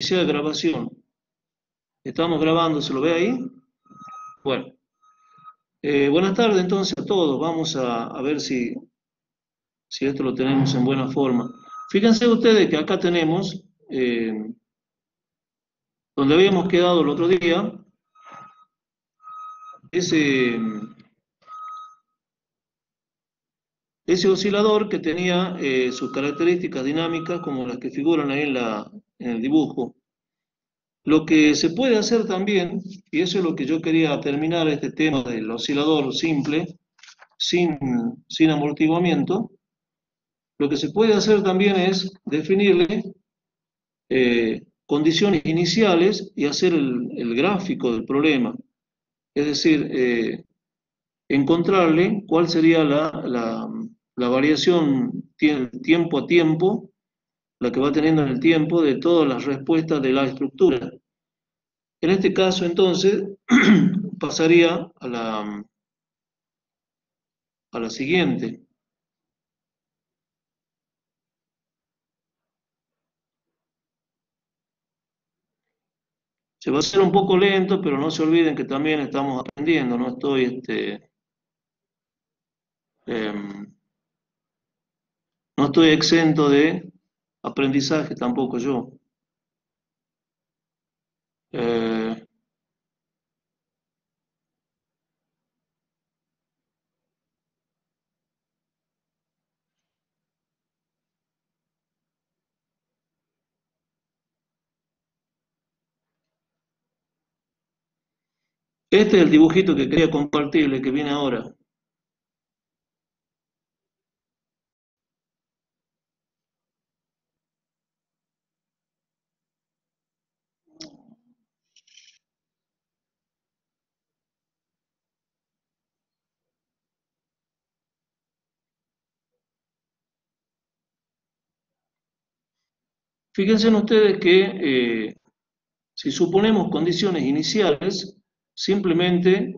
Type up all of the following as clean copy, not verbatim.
Iniciar grabación. Estamos grabando, ¿se lo ve ahí? Bueno. Buenas tardes entonces a todos. Vamos a ver si esto lo tenemos en buena forma. Fíjense ustedes que acá tenemos, donde habíamos quedado el otro día, ese oscilador que tenía sus características dinámicas como las que figuran ahí en el dibujo. Lo que se puede hacer también, y eso es lo que yo quería terminar este tema del oscilador simple, sin amortiguamiento, lo que se puede hacer también es definirle condiciones iniciales y hacer el gráfico del problema. Es decir, encontrarle cuál sería la variación tiempo a tiempo, la que va teniendo en el tiempo de todas las respuestas de la estructura. En este caso, entonces, pasaría a la siguiente. Se va a hacer un poco lento, pero no se olviden que también estamos aprendiendo, no estoy, no estoy exento de aprendizaje tampoco yo. Eh, Este es el dibujito que quería compartirle, que viene ahora. Fíjense ustedes que si suponemos condiciones iniciales, simplemente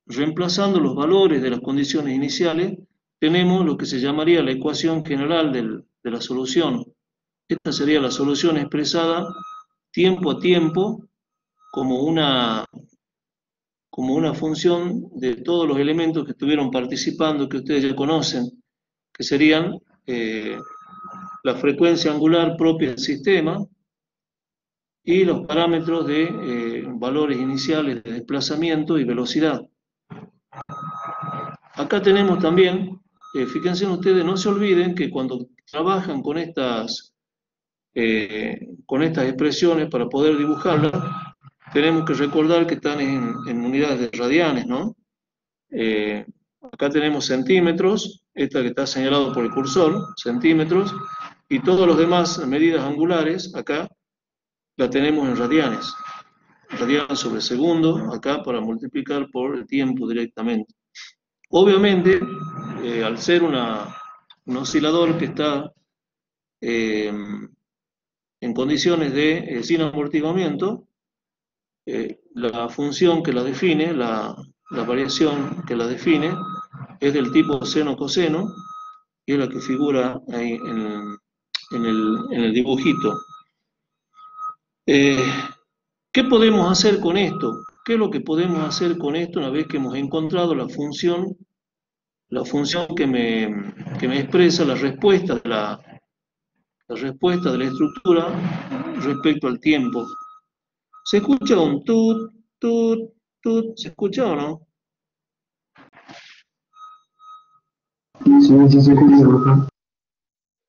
reemplazando los valores de las condiciones iniciales, tenemos lo que se llamaría la ecuación general de la solución. Esta sería la solución expresada tiempo a tiempo como una función de todos los elementos que estuvieron participando, que ustedes ya conocen, que serían la frecuencia angular propia del sistema y los parámetros de valores iniciales de desplazamiento y velocidad. Acá tenemos también, fíjense ustedes, no se olviden que cuando trabajan con estas expresiones para poder dibujarlas, tenemos que recordar que están en unidades de radianes, ¿no? Acá tenemos centímetros, esta que está señalado por el cursor, centímetros, y todas las demás medidas angulares, acá, la tenemos en radianes. Radianes sobre segundo, acá para multiplicar por el tiempo directamente. Obviamente, al ser un oscilador que está en condiciones de sin amortiguamiento, la función que la define, la variación que la define, es del tipo seno-coseno, y es la que figura ahí en el dibujito. ¿Qué podemos hacer con esto? ¿Qué es lo que podemos hacer con esto una vez que hemos encontrado la función que me expresa la respuesta de la estructura respecto al tiempo? ¿Se escucha un tut, tut, tut? ¿Se escucha o no? Sí, se escucha.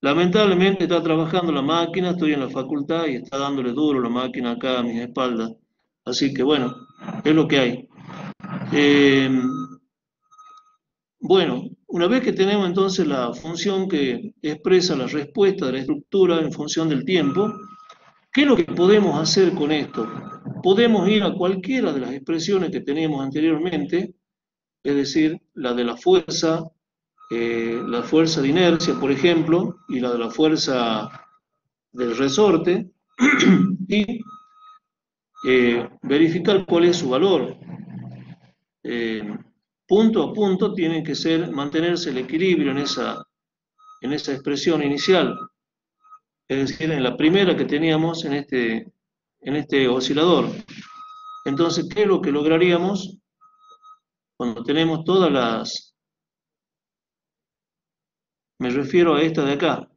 Lamentablemente está trabajando la máquina, estoy en la facultad y está dándole duro la máquina acá a mis espaldas. Así que bueno, es lo que hay. Bueno, una vez que tenemos entonces la función que expresa la respuesta de la estructura en función del tiempo, ¿qué es lo que podemos hacer con esto? Podemos ir a cualquiera de las expresiones que teníamos anteriormente, es decir, la de la fuerza de inercia, por ejemplo, y la de la fuerza del resorte, y verificar cuál es su valor. Punto a punto tiene que mantenerse el equilibrio en esa expresión inicial. es decir, en la primera que teníamos en este oscilador. Entonces, ¿qué es lo que lograríamos cuando tenemos todas las... Me refiero a esta de acá.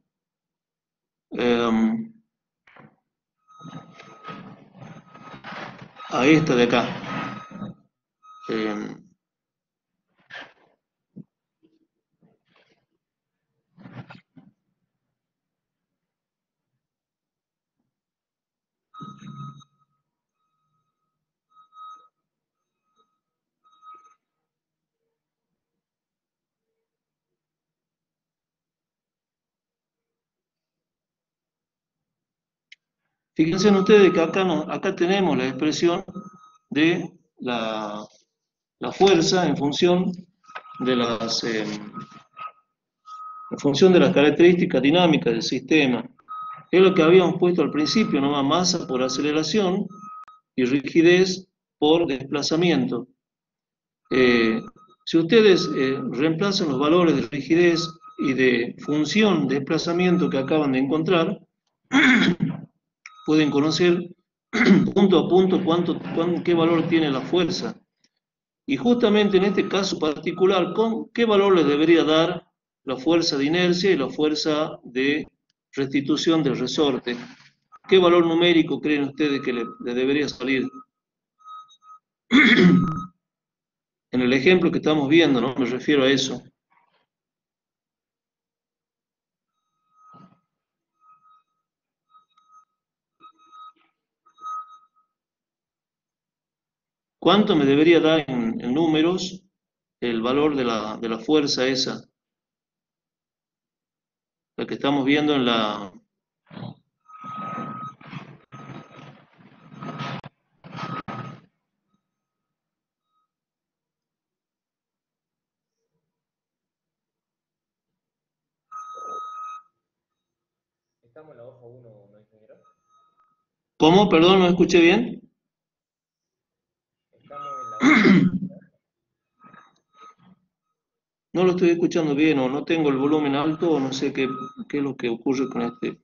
A esta de acá. Eh, Fíjense ustedes que acá, acá tenemos la expresión de la fuerza en función de las características dinámicas del sistema. Es lo que habíamos puesto al principio, nomás masa por aceleración y rigidez por desplazamiento. Si ustedes reemplazan los valores de rigidez y de función de desplazamiento que acaban de encontrar, pueden conocer punto a punto qué valor tiene la fuerza. Y justamente en este caso particular, ¿qué valor le debería dar la fuerza de inercia y la fuerza de restitución del resorte? ¿Qué valor numérico creen ustedes que le debería salir? En el ejemplo que estamos viendo, ¿no? Me refiero a eso. ¿Cuánto me debería dar en números el valor de la fuerza esa? La que estamos viendo en la... Estamos en la hoja 1, ¿no, ingeniero? ¿Cómo? Perdón, no escuché bien. Estamos en la hoja 1. No lo estoy escuchando bien o no tengo el volumen alto o no sé qué es lo que ocurre con este.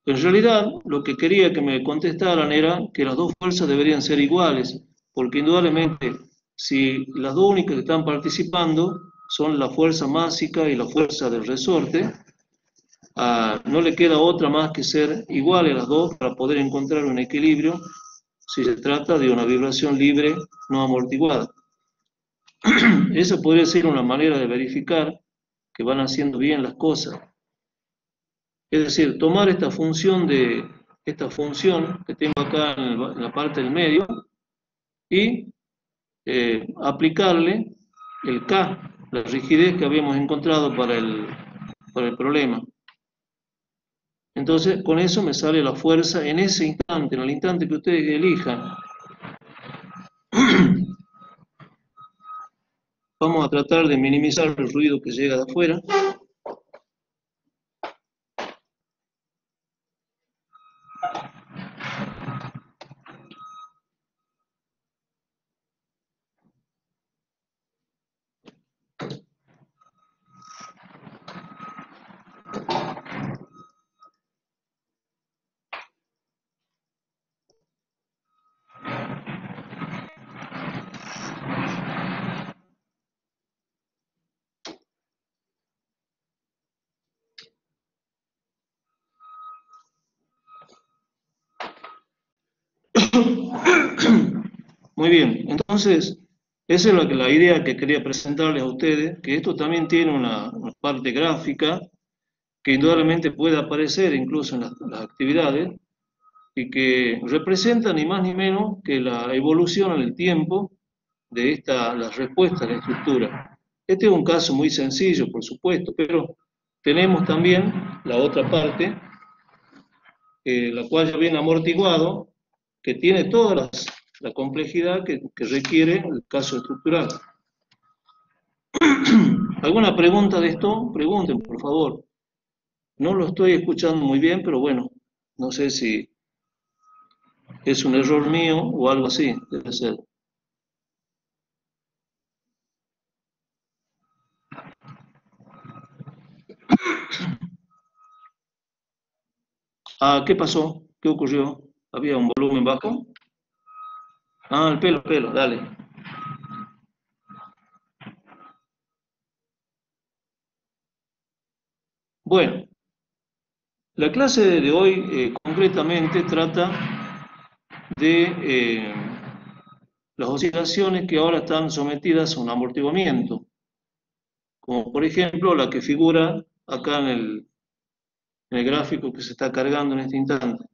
En realidad, lo que quería que me contestaran era que las dos fuerzas deberían ser iguales, porque indudablemente, si las dos únicas que están participando son la fuerza másica y la fuerza del resorte, no le queda otra más que ser iguales las dos para poder encontrar un equilibrio si se trata de una vibración libre no amortiguada. Esa podría ser una manera de verificar que van haciendo bien las cosas. Es decir, tomar esta función que tengo acá en la parte del medio y aplicarle el K, la rigidez que habíamos encontrado para el problema. Entonces, con eso me sale la fuerza en ese instante, en el instante que ustedes elijan. Vamos a tratar de minimizar el ruido que llega de afuera. Muy bien, entonces, esa es la idea que quería presentarles a ustedes, que esto también tiene una parte gráfica que indudablemente puede aparecer incluso en las actividades y que representa ni más ni menos que la evolución en el tiempo de las respuestas a la estructura. Este es un caso muy sencillo, por supuesto, pero tenemos también la otra parte, la cual ya viene amortiguado, que tiene toda la complejidad que requiere el caso estructural. ¿Alguna pregunta de esto? Pregunten, por favor. No lo estoy escuchando muy bien, pero bueno, no sé si es un error mío o algo así, debe ser. Ah, ¿qué pasó? ¿Qué ocurrió? ¿Había un volumen bajo? Ah, el pelo, dale. Bueno, la clase de hoy concretamente trata de las oscilaciones que ahora están sometidas a un amortiguamiento, como por ejemplo la que figura acá en el gráfico que se está cargando en este instante.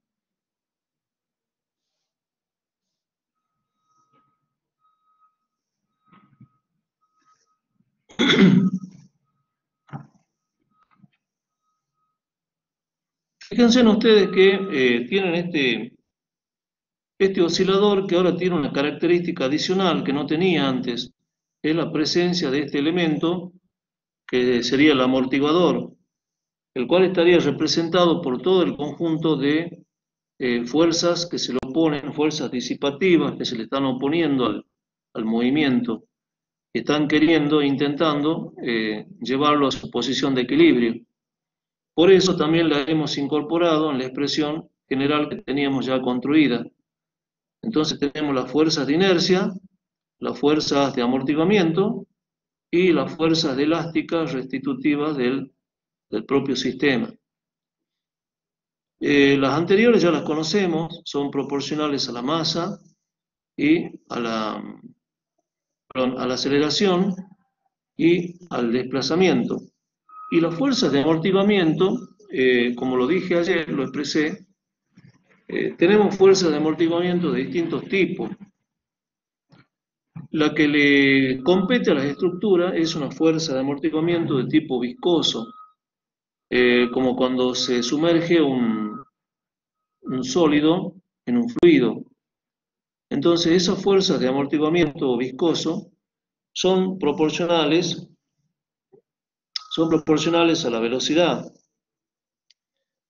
Fíjense en ustedes que tienen este oscilador que ahora tiene una característica adicional que no tenía antes, es la presencia de este elemento que sería el amortiguador, el cual estaría representado por todo el conjunto de fuerzas que se le oponen, fuerzas disipativas que se le están oponiendo al movimiento, que están queriendo, intentando llevarlo a su posición de equilibrio. Por eso también la hemos incorporado en la expresión general que teníamos ya construida. Entonces tenemos las fuerzas de inercia, las fuerzas de amortiguamiento y las fuerzas de elásticas restitutivas del propio sistema. Las anteriores ya las conocemos, son proporcionales a la masa y a la aceleración y al desplazamiento. Y las fuerzas de amortiguamiento, como lo dije ayer, lo expresé, tenemos fuerzas de amortiguamiento de distintos tipos. La que le compete a las estructuras es una fuerza de amortiguamiento de tipo viscoso, como cuando se sumerge un sólido en un fluido. Entonces, esas fuerzas de amortiguamiento viscoso son proporcionales a la velocidad.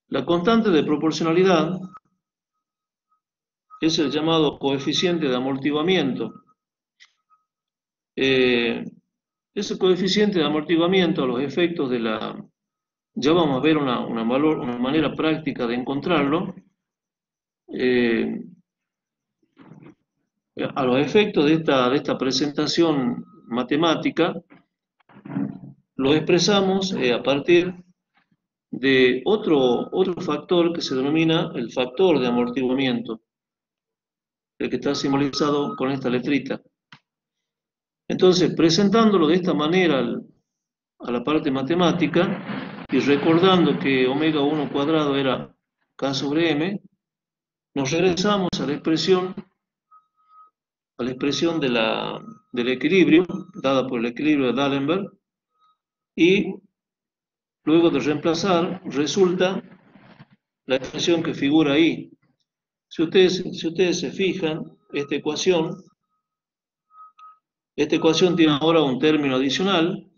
La constante de proporcionalidad es el llamado coeficiente de amortiguamiento. Ese coeficiente de amortiguamiento a los efectos de la... Ya vamos a ver una manera práctica de encontrarlo. A los efectos de esta presentación matemática, lo expresamos a partir de otro factor que se denomina el factor de amortiguamiento, el que está simbolizado con esta letrita. Entonces, presentándolo de esta manera a la parte matemática y recordando que omega 1 cuadrado era K sobre M, nos regresamos a la expresión del equilibrio, dada por el equilibrio de D'Alembert, y luego de reemplazar, resulta la expresión que figura ahí. Si ustedes se fijan, esta ecuación tiene ahora un término adicional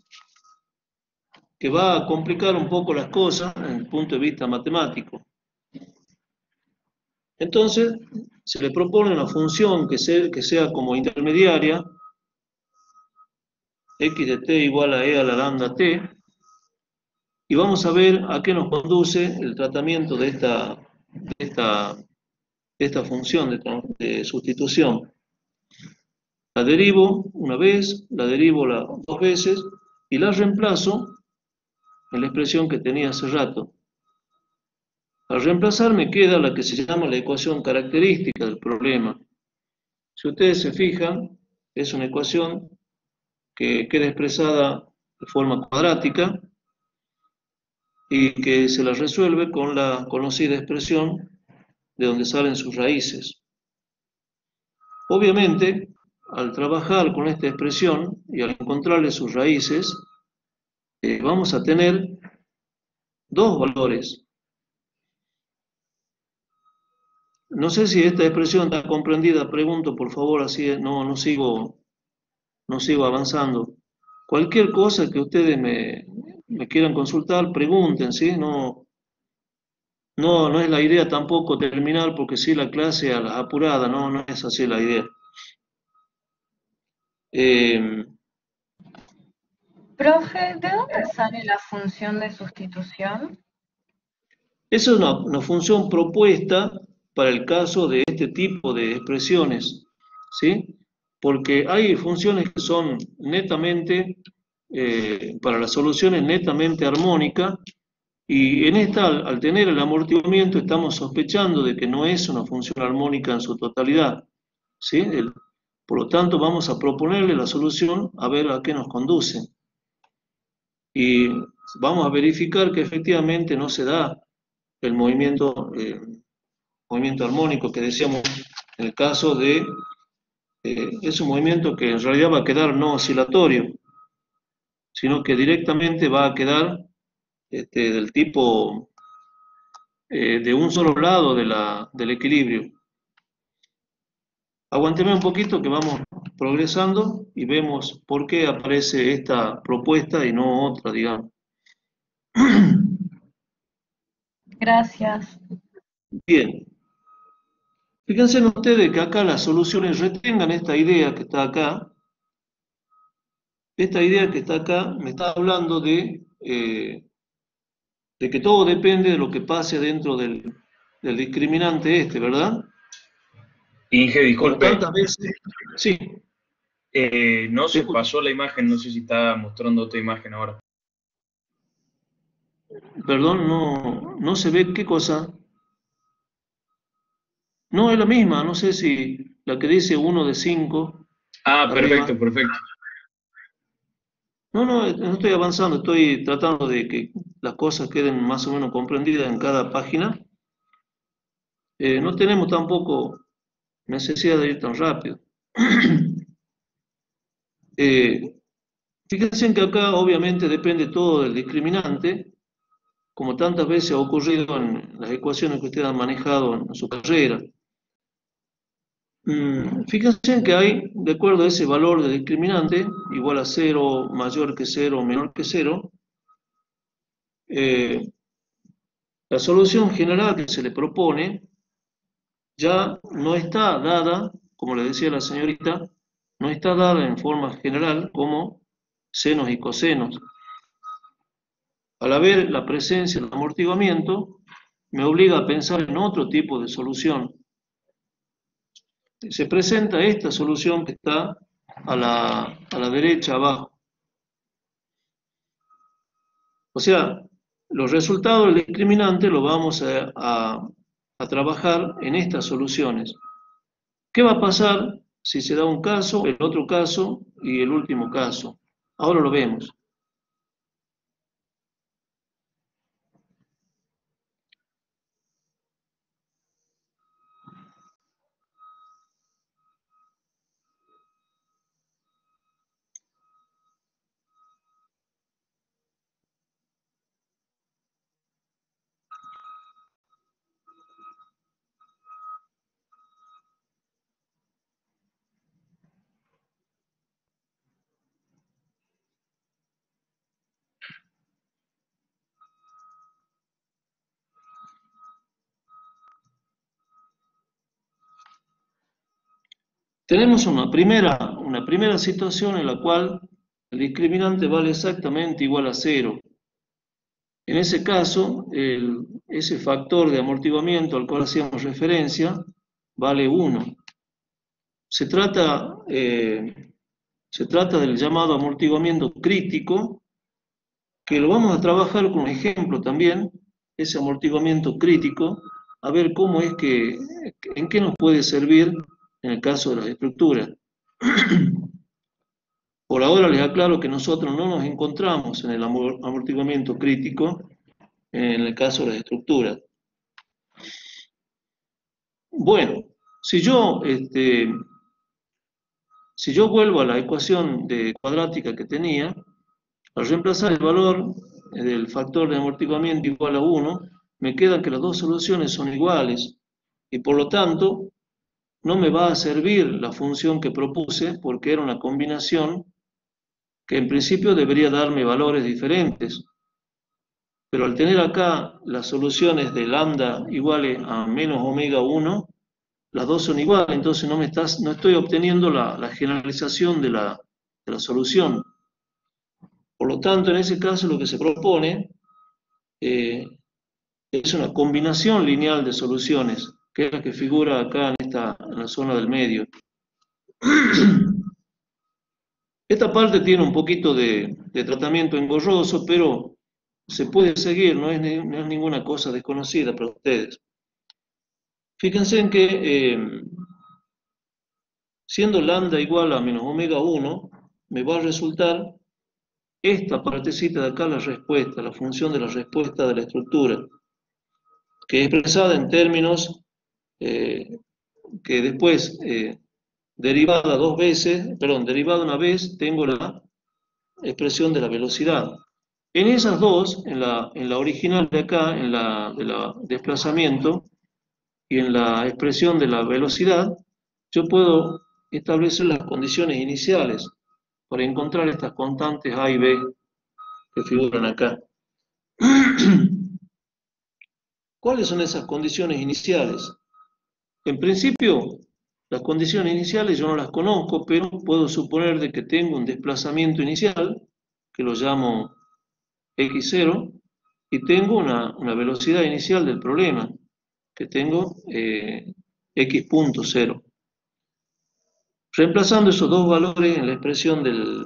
que va a complicar un poco las cosas desde el punto de vista matemático. Entonces, se le propone una función que sea como intermediaria, x de t igual a e a la lambda t, y vamos a ver a qué nos conduce el tratamiento de esta función de sustitución. La derivo una vez, la derivo dos veces, y la reemplazo en la expresión que tenía hace rato. Al reemplazar me queda la que se llama la ecuación característica del problema. Si ustedes se fijan, es una ecuación que queda expresada de forma cuadrática y que se la resuelve con la conocida expresión de donde salen sus raíces. Obviamente, al trabajar con esta expresión y al encontrarle sus raíces, vamos a tener dos valores. No sé si esta expresión está comprendida, pregunto por favor, así no sigo avanzando. Cualquier cosa que ustedes me quieran consultar, pregunten, ¿sí? No es la idea tampoco terminar porque sí la clase a la apurada, no es así la idea. Profe, ¿de dónde sale la función de sustitución? Esa es una función propuesta para el caso de este tipo de expresiones, ¿sí? Porque hay funciones que son netamente, para las soluciones netamente armónicas, y en esta, al tener el amortiguamiento, estamos sospechando de que no es una función armónica en su totalidad, ¿sí? Por lo tanto, vamos a proponerle la solución a ver a qué nos conduce. Y vamos a verificar que efectivamente no se da el movimiento armónico que decíamos en el caso de, es un movimiento que en realidad va a quedar no oscilatorio, sino que directamente va a quedar del tipo de un solo lado del equilibrio. Aguánteme un poquito que vamos progresando y vemos por qué aparece esta propuesta y no otra, digamos. Gracias. Bien. Fíjense ustedes que acá las soluciones retengan esta idea que está acá. Esta idea que está acá me está hablando de que todo depende de lo que pase dentro del discriminante ¿verdad? Inge, Como disculpe, tantas veces. Sí, no se pasó la imagen, no sé si está mostrando otra imagen ahora. perdón, no se ve qué cosa. No, es la misma, no sé si la que dice 1 de 5 Ah, arriba. perfecto, perfecto. No estoy avanzando, estoy tratando de que las cosas queden más o menos comprendidas en cada página. No tenemos tampoco necesidad de ir tan rápido. Fíjense que acá obviamente depende todo del discriminante, como tantas veces ha ocurrido en las ecuaciones que ustedes han manejado en su carrera. Fíjense que hay, de acuerdo a ese valor de discriminante, igual a 0, mayor que 0, menor que 0, la solución general que se le propone ya no está dada, como le decía la señorita, no está dada en forma general como senos y cosenos. Al haber la presencia del amortiguamiento, me obliga a pensar en otro tipo de solución. Se presenta esta solución que está a la derecha abajo. O sea, los resultados del discriminante los vamos a trabajar en estas soluciones. ¿Qué va a pasar si se da un caso, el otro caso y el último caso? Ahora lo vemos. Tenemos una primera situación en la cual el discriminante vale exactamente igual a 0. En ese caso, ese factor de amortiguamiento al cual hacíamos referencia vale 1. Se trata del llamado amortiguamiento crítico, que lo vamos a trabajar con un ejemplo también, ese amortiguamiento crítico, a ver cómo es en qué nos puede servir en el caso de las estructuras. Por ahora les aclaro que nosotros no nos encontramos en el amortiguamiento crítico en el caso de las estructuras. Bueno, si yo vuelvo a la ecuación cuadrática que tenía, al reemplazar el valor del factor de amortiguamiento igual a 1, me queda que las dos soluciones son iguales, y por lo tanto no me va a servir la función que propuse, porque era una combinación que en principio debería darme valores diferentes. Pero al tener acá las soluciones de lambda iguales a menos omega 1, las dos son iguales, entonces no estoy obteniendo la generalización de la solución. Por lo tanto, en ese caso lo que se propone es una combinación lineal de soluciones, que es la que figura acá en la zona del medio. Esta parte tiene un poquito de tratamiento engorroso, pero se puede seguir, no es ninguna cosa desconocida para ustedes. Fíjense en que siendo lambda igual a menos omega 1, me va a resultar esta partecita de acá, la respuesta, la función de la respuesta de la estructura, que es expresada en términos que después, derivada una vez, tengo la expresión de la velocidad. En esas dos, en la original de acá, en la de desplazamiento, y en la expresión de la velocidad, yo puedo establecer las condiciones iniciales para encontrar estas constantes A y B que figuran acá. ¿Cuáles son esas condiciones iniciales? En principio, las condiciones iniciales yo no las conozco, pero puedo suponer de que tengo un desplazamiento inicial, que lo llamo x0, y tengo una velocidad inicial del problema, que tengo x.0. Reemplazando esos dos valores en la expresión del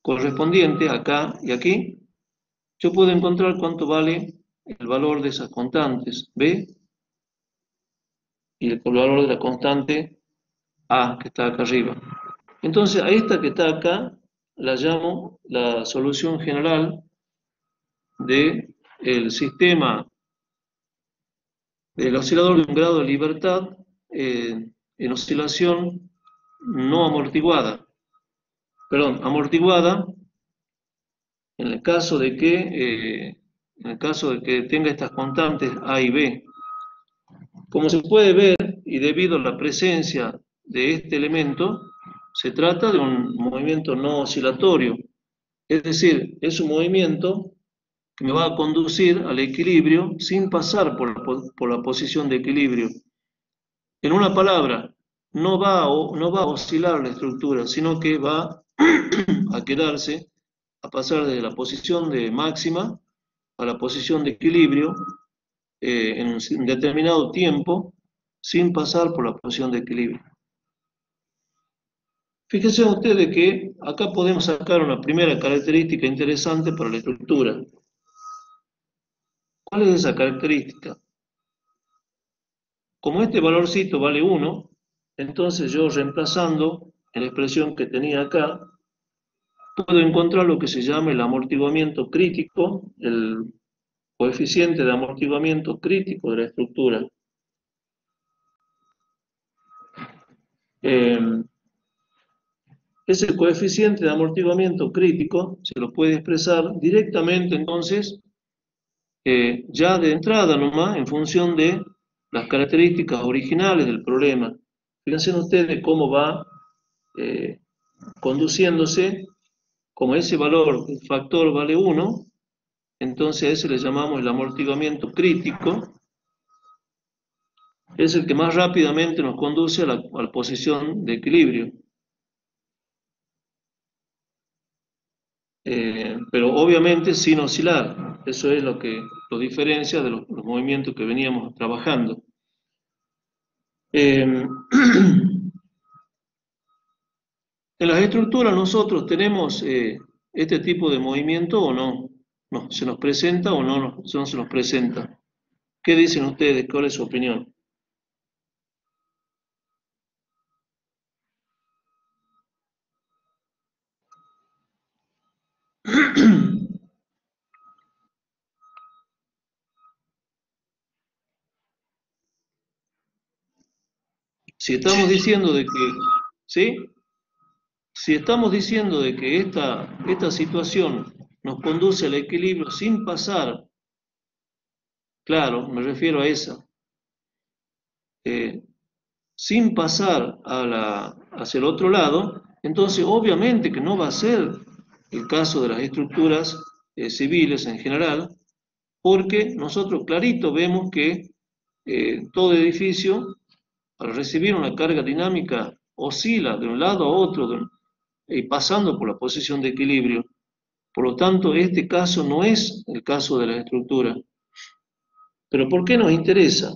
correspondiente, acá y aquí, yo puedo encontrar cuánto vale el valor de esas constantes, B, y el valor de la constante A, que está acá arriba. Entonces, a esta que está acá, la llamo la solución general del sistema del oscilador de un grado de libertad en oscilación no amortiguada. Perdón, amortiguada en el caso de que tenga estas constantes A y B. Como se puede ver, y debido a la presencia de este elemento, se trata de un movimiento no oscilatorio. Es decir, es un movimiento que me va a conducir al equilibrio sin pasar por la posición de equilibrio. En una palabra, no va a oscilar la estructura, sino que va a quedarse, a pasar desde la posición de máxima a la posición de equilibrio en un determinado tiempo, sin pasar por la posición de equilibrio. Fíjense ustedes que acá podemos sacar una primera característica interesante para la estructura. ¿Cuál es esa característica? Como este valorcito vale 1, entonces yo reemplazando en la expresión que tenía acá, puedo encontrar lo que se llama el amortiguamiento crítico, el coeficiente de amortiguamiento crítico de la estructura. Ese coeficiente de amortiguamiento crítico se lo puede expresar directamente entonces, ya de entrada nomás, en función de las características originales del problema. Fíjense ustedes cómo va conduciéndose, como ese valor, el factor vale 1, entonces a ese le llamamos el amortiguamiento crítico, es el que más rápidamente nos conduce a la posición de equilibrio. Pero obviamente sin oscilar, eso es lo que lo diferencia de los movimientos que veníamos trabajando. En las estructuras nosotros tenemos este tipo de movimiento o no. No, ¿se nos presenta o no se nos presenta? ¿Qué dicen ustedes? ¿Cuál es su opinión? Si estamos diciendo de que, ¿sí? Si estamos diciendo de que esta situación nos conduce al equilibrio sin pasar, claro, me refiero a esa, sin pasar hacia el otro lado, entonces obviamente que no va a ser el caso de las estructuras civiles en general, porque nosotros clarito vemos que todo edificio, al recibir una carga dinámica, oscila de un lado a otro y pasando por la posición de equilibrio. Por lo tanto, este caso no es el caso de la estructura. Pero ¿por qué nos interesa?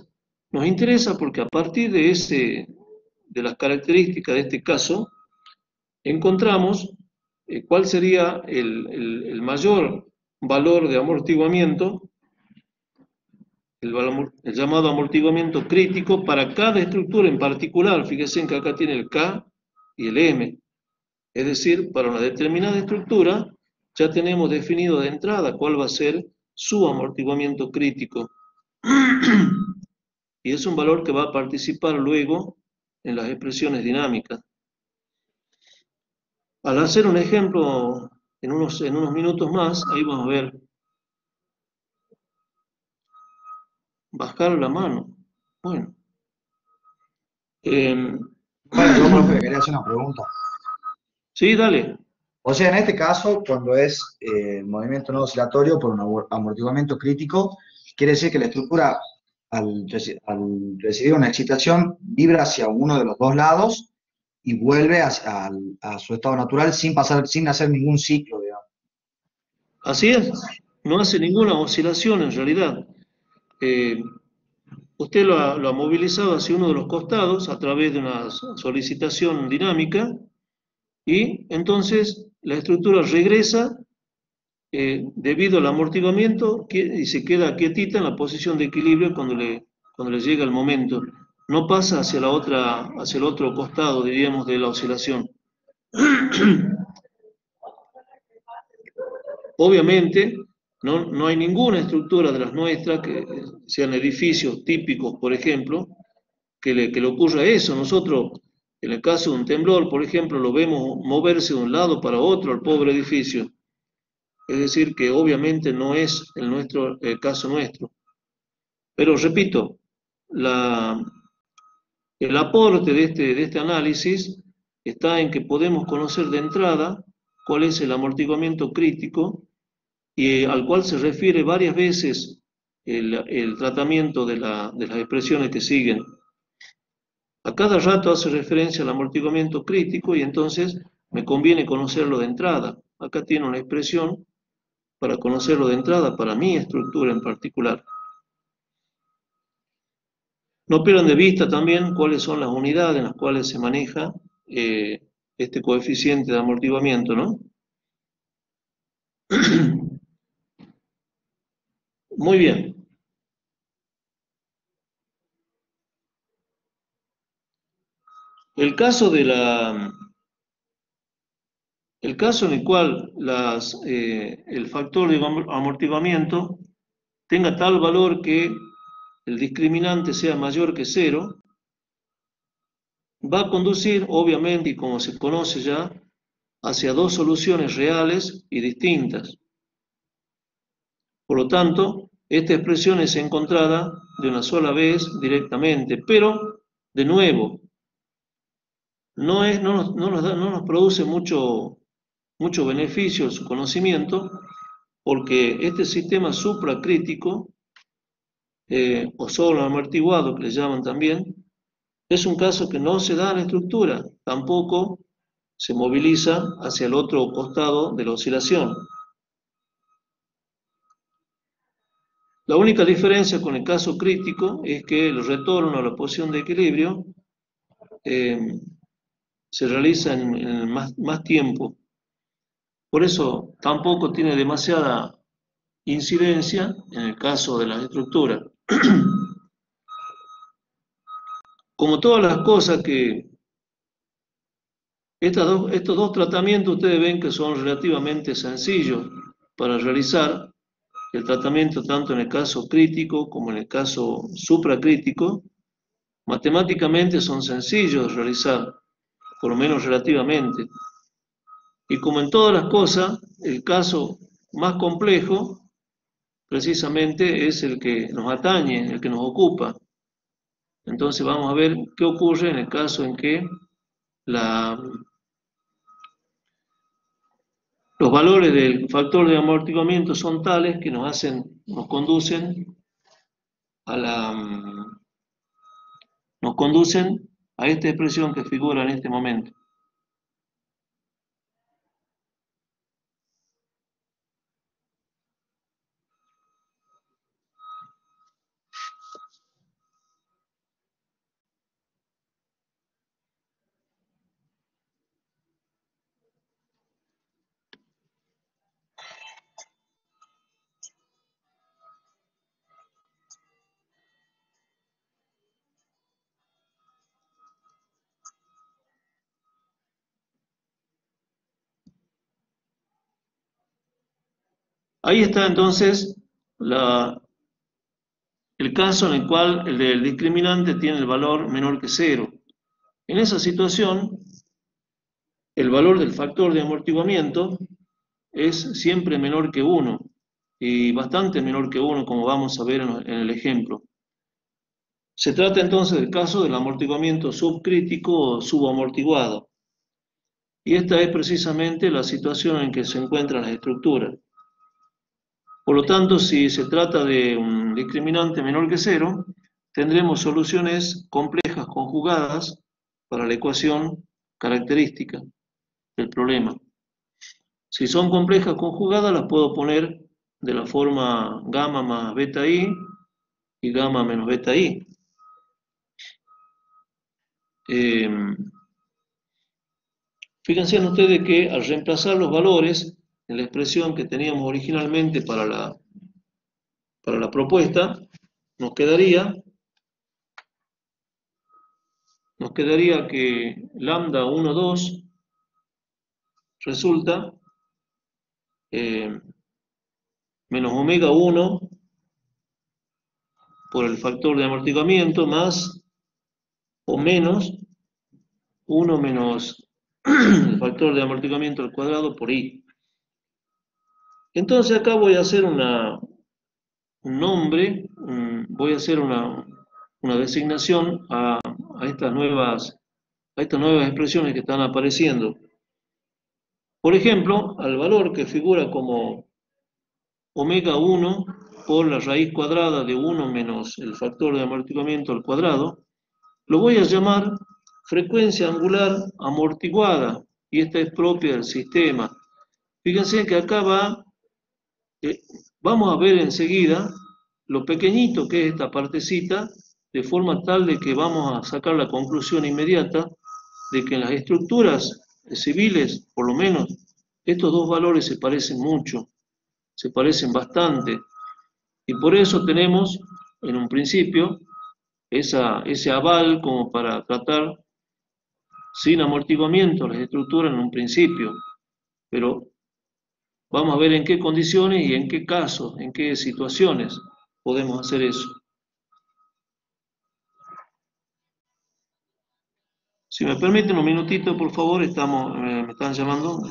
Nos interesa porque a partir de las características de este caso, encontramos cuál sería el mayor valor de amortiguamiento, el llamado amortiguamiento crítico para cada estructura en particular. Fíjense que acá tiene el K y el M. Es decir, para una determinada estructura ya tenemos definido de entrada cuál va a ser su amortiguamiento crítico. Y es un valor que va a participar luego en las expresiones dinámicas. Al hacer un ejemplo en unos minutos más, ahí vamos a ver, bajar la mano. Bueno. Bueno, yo, profe, quería hacer una pregunta. Sí, dale. O sea, en este caso, cuando es movimiento no oscilatorio por un amortiguamiento crítico, quiere decir que la estructura, al recibir una excitación, vibra hacia uno de los dos lados y vuelve a su estado natural sin hacer ningún ciclo, digamos. Así es. No hace ninguna oscilación en realidad. Usted lo ha movilizado hacia uno de los costados a través de una solicitación dinámica y entonces la estructura regresa debido al amortiguamiento y se queda quietita en la posición de equilibrio cuando le llega el momento. No pasa hacia hacia el otro costado, diríamos, de la oscilación. Obviamente, no hay ninguna estructura de las nuestras, que sean edificios típicos, por ejemplo, que le ocurra eso. Nosotros, en el caso de un temblor, por ejemplo, lo vemos moverse de un lado para otro al pobre edificio. Es decir, que obviamente no es el caso nuestro. Pero repito, el aporte de este análisis está en que podemos conocer de entrada cuál es el amortiguamiento crítico y al cual se refiere varias veces el tratamiento de las expresiones que siguen. A cada rato hace referencia al amortiguamiento crítico y entonces me conviene conocerlo de entrada. Acá tiene una expresión para conocerlo de entrada para mi estructura en particular. No pierdan de vista también cuáles son las unidades en las cuales se maneja este coeficiente de amortiguamiento, ¿no? Muy bien. El caso el caso en el cual el factor de amortiguamiento tenga tal valor que el discriminante sea mayor que 0, va a conducir, obviamente, y como se conoce ya, hacia dos soluciones reales y distintas. Por lo tanto, esta expresión es encontrada de una sola vez directamente, pero, de nuevo, no nos produce mucho beneficio su conocimiento, porque este sistema supracrítico, o solo amortiguado, que le llaman también, es un caso que no se da en la estructura, tampoco se moviliza hacia el otro costado de la oscilación. La única diferencia con el caso crítico es que el retorno a la posición de equilibrio se realiza en más tiempo. Por eso tampoco tiene demasiada incidencia en el caso de las estructuras. Como todas las cosas que estos dos tratamientos ustedes ven que son relativamente sencillos para realizar, el tratamiento tanto en el caso crítico como en el caso supracrítico, matemáticamente son sencillos de realizar, por lo menos relativamente. Y como en todas las cosas, el caso más complejo precisamente es el que nos atañe, el que nos ocupa. Entonces vamos a ver qué ocurre en el caso en que los valores del factor de amortiguamiento son tales que nos conducen nos conducen a esta expresión que figura en este momento. Ahí está entonces el caso en el cual el discriminante tiene el valor menor que 0. En esa situación, el valor del factor de amortiguamiento es siempre menor que 1, y bastante menor que 1, como vamos a ver en el ejemplo. Se trata entonces del caso del amortiguamiento subcrítico o subamortiguado. Y esta es precisamente la situación en que se encuentran las estructuras. Por lo tanto, si se trata de un discriminante menor que 0, tendremos soluciones complejas conjugadas para la ecuación característica del problema. Si son complejas conjugadas, las puedo poner de la forma gamma más beta i y gamma menos beta i. Fíjense ustedes que al reemplazar los valores en la expresión que teníamos originalmente para la propuesta, nos quedaría que lambda 1, 2 resulta menos omega 1 por el factor de amortiguamiento más o menos 1 menos el factor de amortiguamiento al cuadrado por i. Entonces acá voy a hacer un nombre, voy a hacer una designación a estas nuevas expresiones que están apareciendo. Por ejemplo, al valor que figura como omega 1 por la raíz cuadrada de 1 menos el factor de amortiguamiento al cuadrado, lo voy a llamar frecuencia angular amortiguada, y esta es propia del sistema. Fíjense que acá vamos a ver enseguida lo pequeñito que es esta partecita, de forma tal de que vamos a sacar la conclusión inmediata de que en las estructuras civiles, por lo menos, estos dos valores se parecen mucho, se parecen bastante, y por eso tenemos en un principio ese aval como para tratar sin amortiguamiento las estructuras en un principio, pero vamos a ver en qué condiciones y en qué casos, en qué situaciones podemos hacer eso. Si me permiten un minutito, por favor, me están llamando.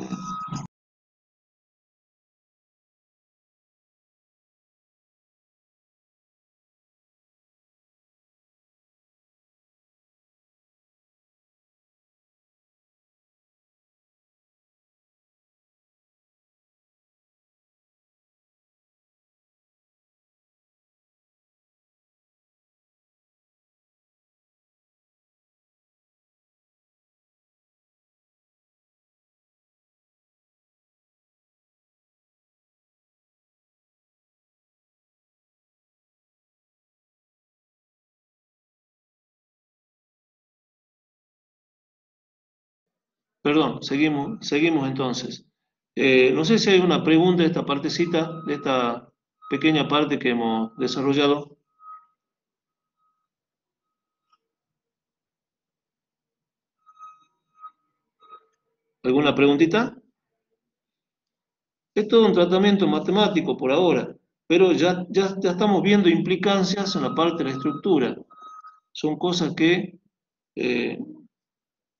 Perdón, seguimos entonces. No sé si hay una pregunta de esta partecita, de esta pequeña parte que hemos desarrollado. ¿Alguna preguntita? Es todo un tratamiento matemático por ahora, pero ya estamos viendo implicancias en la parte de la estructura. Son cosas que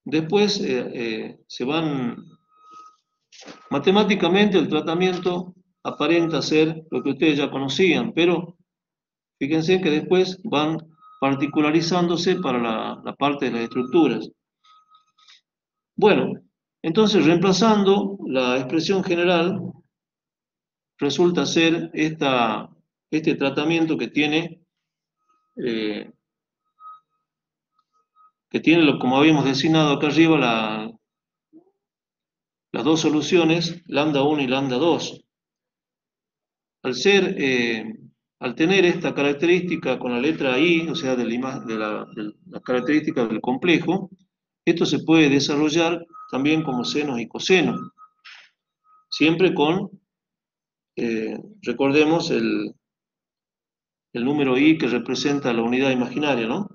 después se van... Matemáticamente el tratamiento aparenta ser lo que ustedes ya conocían, pero fíjense que después van particularizándose para la parte de las estructuras. Bueno, entonces reemplazando la expresión general, resulta ser este tratamiento que tiene como habíamos designado acá arriba, las dos soluciones, lambda 1 y lambda 2. Al tener esta característica con la letra i, o sea, de la característica del complejo, esto se puede desarrollar también como senos y cosenos, siempre con, recordemos, el número i que representa la unidad imaginaria, ¿no?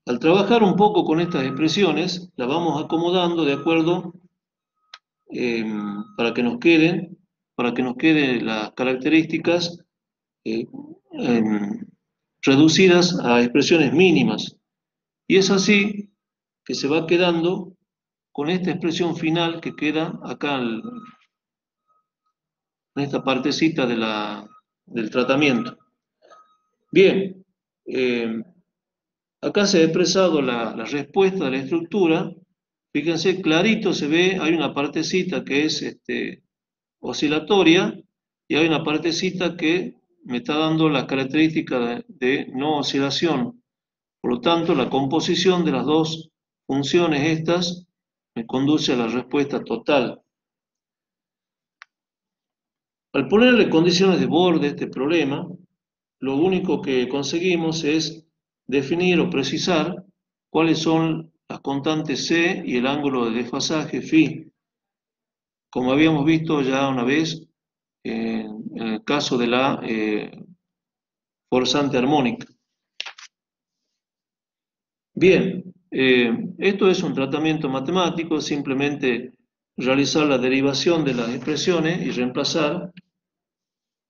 Al trabajar un poco con estas expresiones, las vamos acomodando de acuerdo para que nos queden para que nos queden las características reducidas a expresiones mínimas. Y es así que se va quedando con esta expresión final que queda acá en esta partecita del tratamiento. Bien, acá se ha expresado la respuesta de la estructura. Fíjense, clarito se ve, hay una partecita que es oscilatoria y hay una partecita que me está dando la característica de no oscilación. Por lo tanto, la composición de las dos funciones estas me conduce a la respuesta total. Al ponerle condiciones de borde a este problema, lo único que conseguimos es definir o precisar cuáles son las constantes C y el ángulo de desfasaje φ. Como habíamos visto ya una vez en el caso de la forzante armónica. Bien, esto es un tratamiento matemático, simplemente realizar la derivación de las expresiones y reemplazar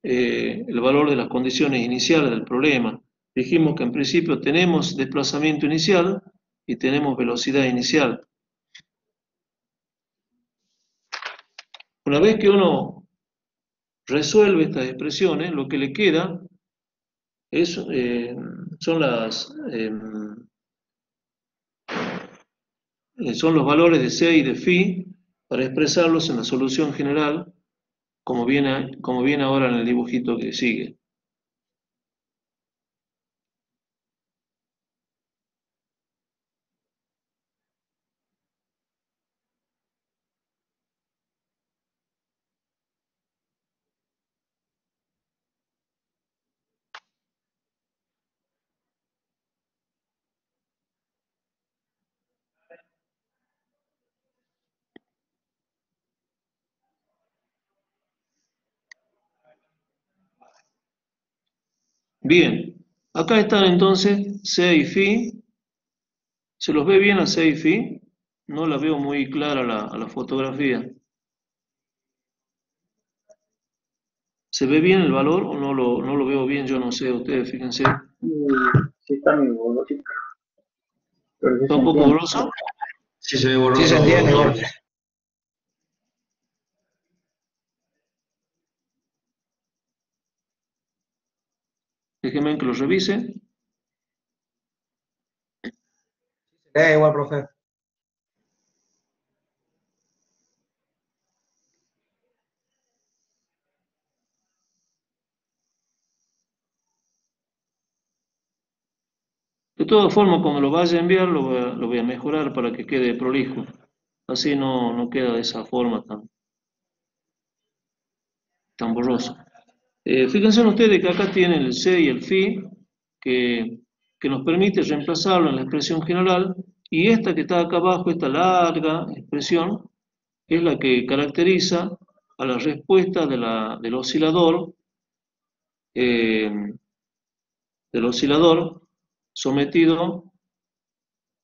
el valor de las condiciones iniciales del problema. Dijimos que en principio tenemos desplazamiento inicial y tenemos velocidad inicial. Una vez que uno resuelve estas expresiones, lo que le queda es, son los valores de C y de φ para expresarlos en la solución general, como viene ahora en el dibujito que sigue. Bien, acá están entonces C y φ. ¿Se los ve bien a C y φ? No la veo muy clara a la fotografía. ¿Se ve bien el valor o no lo veo bien? Yo no sé, ustedes fíjense. Sí, está muy borroso. ¿Está un poco borroso? Sí, se ve borroso. Sí, se entiende, Jorge. Déjenme que lo revise. Igual, profe. De todas formas, cuando lo vaya a enviar, lo voy a mejorar para que quede prolijo. Así no queda de esa forma tan borroso. Fíjense ustedes que acá tienen el C y el φ, que nos permite reemplazarlo en la expresión general, y esta que está acá abajo, esta larga expresión, es la que caracteriza a la respuesta del oscilador sometido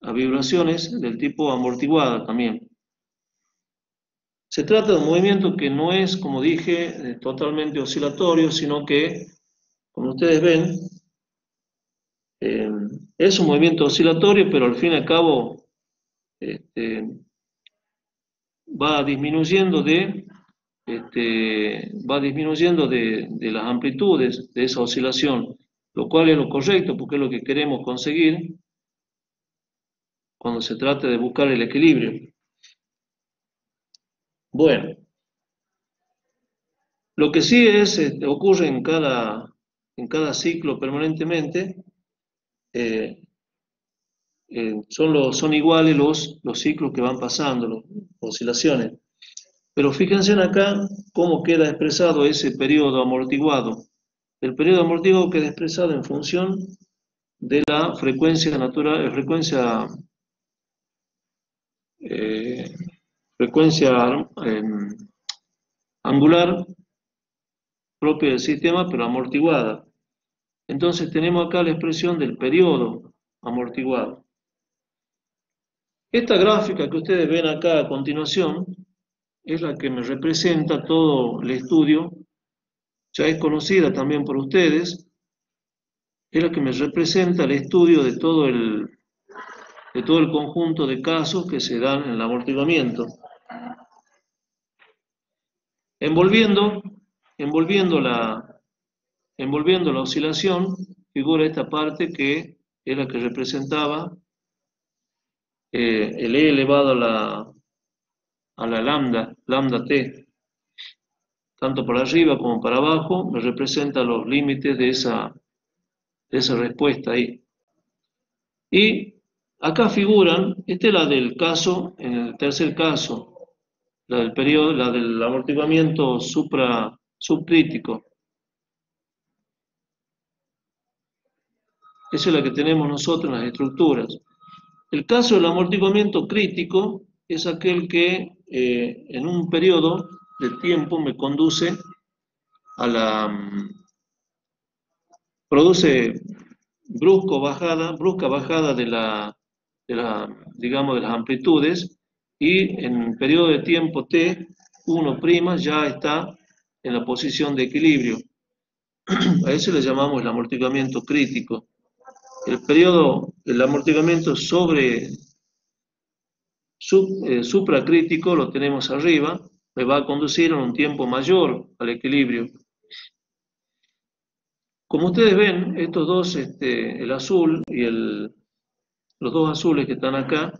a vibraciones del tipo amortiguada también. Se trata de un movimiento que no es, como dije, totalmente oscilatorio, sino que, como ustedes ven, es un movimiento oscilatorio, pero al fin y al cabo va disminuyendo de las amplitudes de esa oscilación, lo cual es lo correcto, porque es lo que queremos conseguir cuando se trata de buscar el equilibrio. Bueno, lo que sí ocurre en cada ciclo permanentemente, son iguales los ciclos que van pasando, las oscilaciones. Pero fíjense acá cómo queda expresado ese periodo amortiguado. El periodo amortiguado queda expresado en función de la frecuencia natural, frecuencia angular propia del sistema, pero amortiguada. Entonces tenemos acá la expresión del periodo amortiguado. Esta gráfica que ustedes ven acá a continuación es la que me representa todo el estudio, ya es conocida también por ustedes, es la que me representa el estudio de todo el conjunto de casos que se dan en el amortiguamiento. Envolviendo, envolviendo la, envolviendo la oscilación, figura esta parte que es la que representaba el E elevado a la lambda t, tanto para arriba como para abajo, me representa los límites de esa respuesta ahí. Y acá figuran, esta es la del caso, en el tercer caso, la del periodo, la del amortiguamiento subcrítico. Esa es la que tenemos nosotros en las estructuras. El caso del amortiguamiento crítico es aquel que en un periodo de tiempo me conduce a produce brusca bajada digamos, de las amplitudes, y en un periodo de tiempo t, 1' ya está en la posición de equilibrio. A eso le llamamos el amortiguamiento crítico. El amortiguamiento supracrítico lo tenemos arriba, me va a conducir en un tiempo mayor al equilibrio. Como ustedes ven, estos dos, el azul y los dos azules que están acá,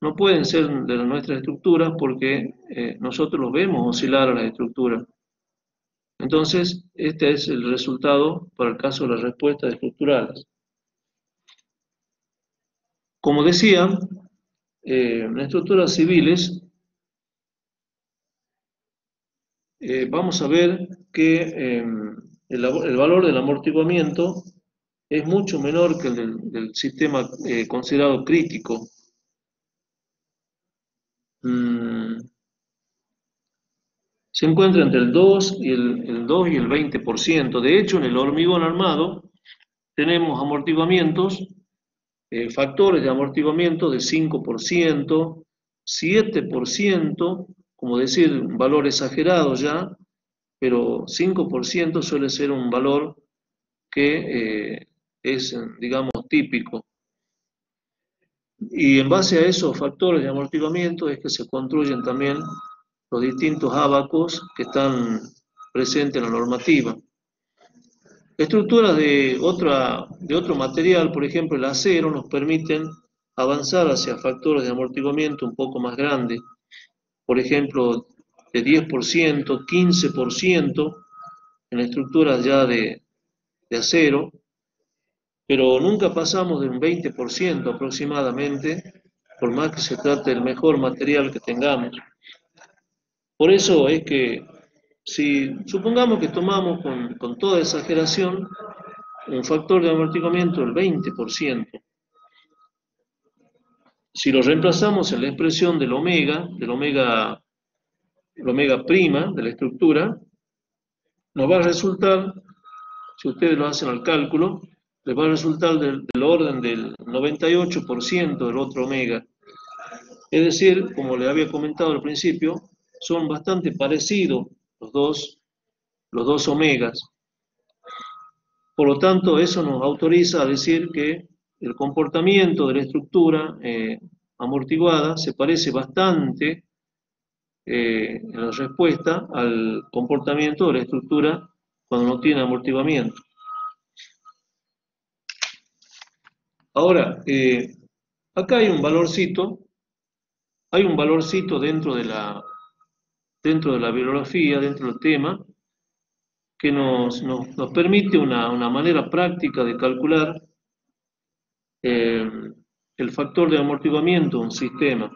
no pueden ser de nuestras estructuras porque nosotros los vemos oscilar a las estructuras. Entonces, este es el resultado para el caso de las respuestas estructurales. Como decía, en estructuras civiles, vamos a ver que el valor del amortiguamiento es mucho menor que el del sistema considerado crítico. Se encuentra entre el 2 y el 2 y el 20%. De hecho, en el hormigón armado tenemos amortiguamientos, factores de amortiguamiento de 5%, 7%, como decir, un valor exagerado ya, pero 5% suele ser un valor que es, digamos, típico. Y en base a esos factores de amortiguamiento es que se construyen también los distintos ábacos que están presentes en la normativa. Estructuras de otro material, por ejemplo el acero, nos permiten avanzar hacia factores de amortiguamiento un poco más grandes, por ejemplo de 10%, 15% en estructuras ya de acero, pero nunca pasamos de un 20% aproximadamente, por más que se trate del mejor material que tengamos. Por eso es que, si supongamos que tomamos con toda exageración un factor de amortiguamiento del 20%, si lo reemplazamos en la expresión del omega prima de la estructura, nos va a resultar, si ustedes lo hacen al cálculo, les va a resultar del orden del 98% del otro omega. Es decir, como les había comentado al principio, son bastante parecidos los dos omegas. Por lo tanto, eso nos autoriza a decir que el comportamiento de la estructura amortiguada se parece bastante en la respuesta al comportamiento de la estructura cuando no tiene amortiguamiento. Ahora, acá hay un valorcito dentro de la bibliografía, dentro del tema, que nos permite una manera práctica de calcular el factor de amortiguamiento de un sistema.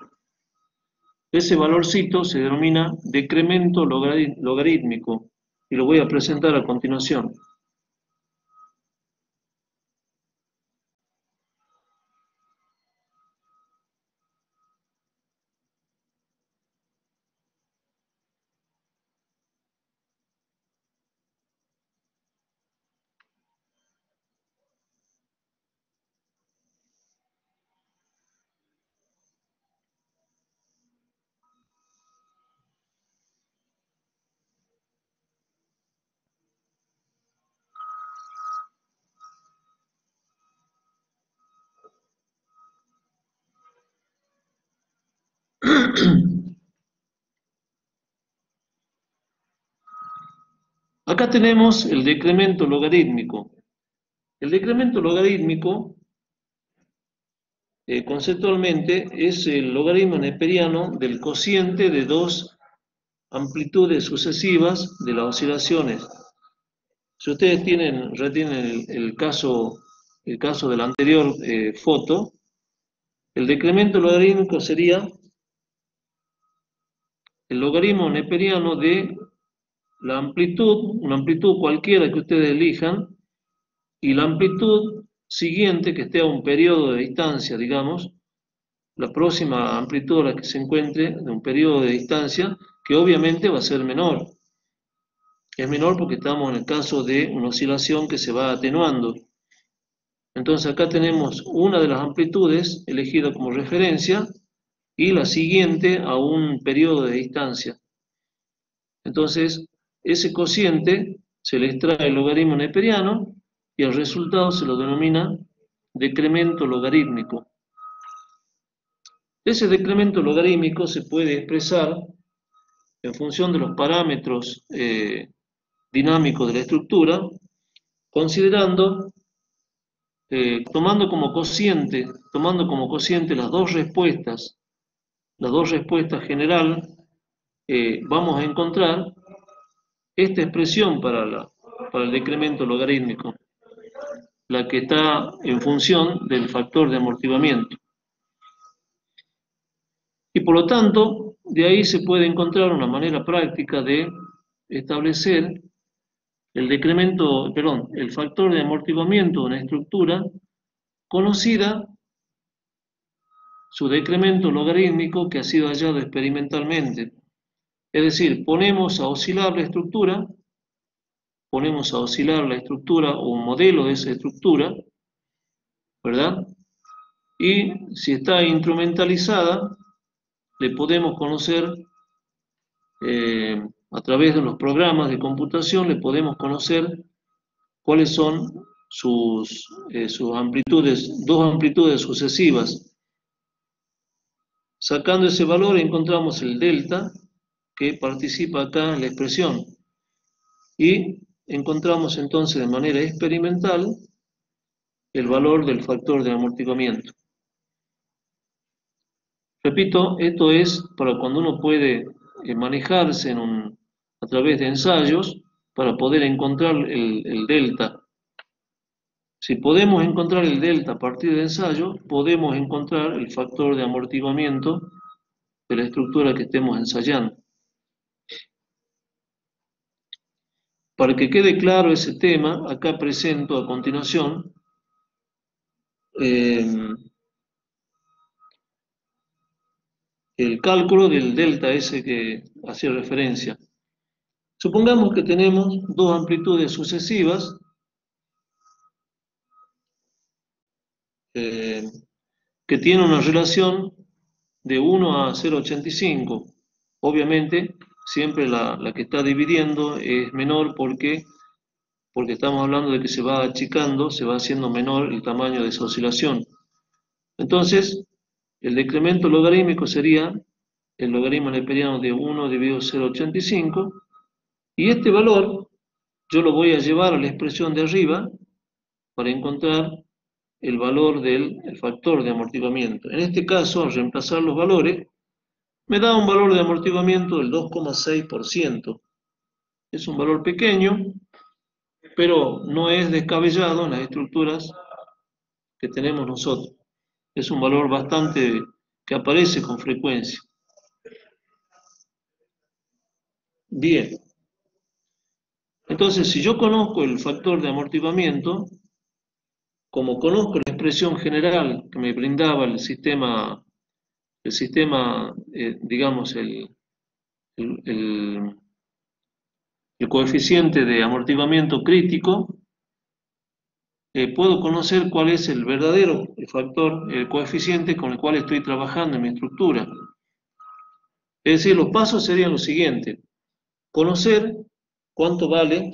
Ese valorcito se denomina decremento logarítmico y lo voy a presentar a continuación. Acá tenemos el decremento logarítmico. El decremento logarítmico, conceptualmente, es el logaritmo neperiano del cociente de dos amplitudes sucesivas de las oscilaciones. Si ustedes retienen el caso de la anterior foto, el decremento logarítmico sería el logaritmo neperiano de la amplitud, una amplitud cualquiera que ustedes elijan, y la amplitud siguiente que esté a un periodo de distancia, digamos, la próxima amplitud a la que se encuentre de un periodo de distancia, que obviamente va a ser menor. Es menor porque estamos en el caso de una oscilación que se va atenuando. Entonces acá tenemos una de las amplitudes elegida como referencia y la siguiente a un periodo de distancia. Entonces, ese cociente se le extrae el logaritmo neperiano y al resultado se lo denomina decremento logarítmico. Ese decremento logarítmico se puede expresar en función de los parámetros dinámicos de la estructura, considerando, tomando como cociente las dos respuestas general, vamos a encontrar esta expresión para el decremento logarítmico, la que está en función del factor de amortiguamiento. Y por lo tanto, de ahí se puede encontrar una manera práctica de establecer el factor de amortiguamiento de una estructura conocida su decremento logarítmico que ha sido hallado experimentalmente. Es decir, ponemos a oscilar la estructura o un modelo de esa estructura, ¿verdad? Y si está instrumentalizada, le podemos conocer, a través de los programas de computación, le podemos conocer cuáles son sus amplitudes, dos amplitudes sucesivas. Sacando ese valor encontramos el delta, que participa acá en la expresión. Y encontramos entonces de manera experimental el valor del factor de amortiguamiento. Repito, esto es para cuando uno puede manejarse a través de ensayos para poder encontrar el delta. Si podemos encontrar el delta a partir de ensayo, podemos encontrar el factor de amortiguamiento de la estructura que estemos ensayando. Para que quede claro ese tema, acá presento a continuación el cálculo del delta S que hacía referencia. Supongamos que tenemos dos amplitudes sucesivas que tienen una relación de 1 a 0,85. Obviamente, siempre la que está dividiendo es menor porque estamos hablando de que se va achicando, se va haciendo menor el tamaño de esa oscilación. Entonces, el decremento logarítmico sería el logaritmo neperiano de 1 dividido 0,85, y este valor yo lo voy a llevar a la expresión de arriba para encontrar el valor del factor de amortiguamiento. En este caso, al reemplazar los valores, me da un valor de amortiguamiento del 2,6%. Es un valor pequeño, pero no es descabellado en las estructuras que tenemos nosotros. Es un valor bastante que aparece con frecuencia. Bien. Entonces, si yo conozco el factor de amortiguamiento, como conozco la expresión general que me brindaba el sistema, digamos, el coeficiente de amortiguamiento crítico, puedo conocer cuál es el verdadero factor, el coeficiente con el cual estoy trabajando en mi estructura. Es decir, los pasos serían los siguientes: conocer cuánto vale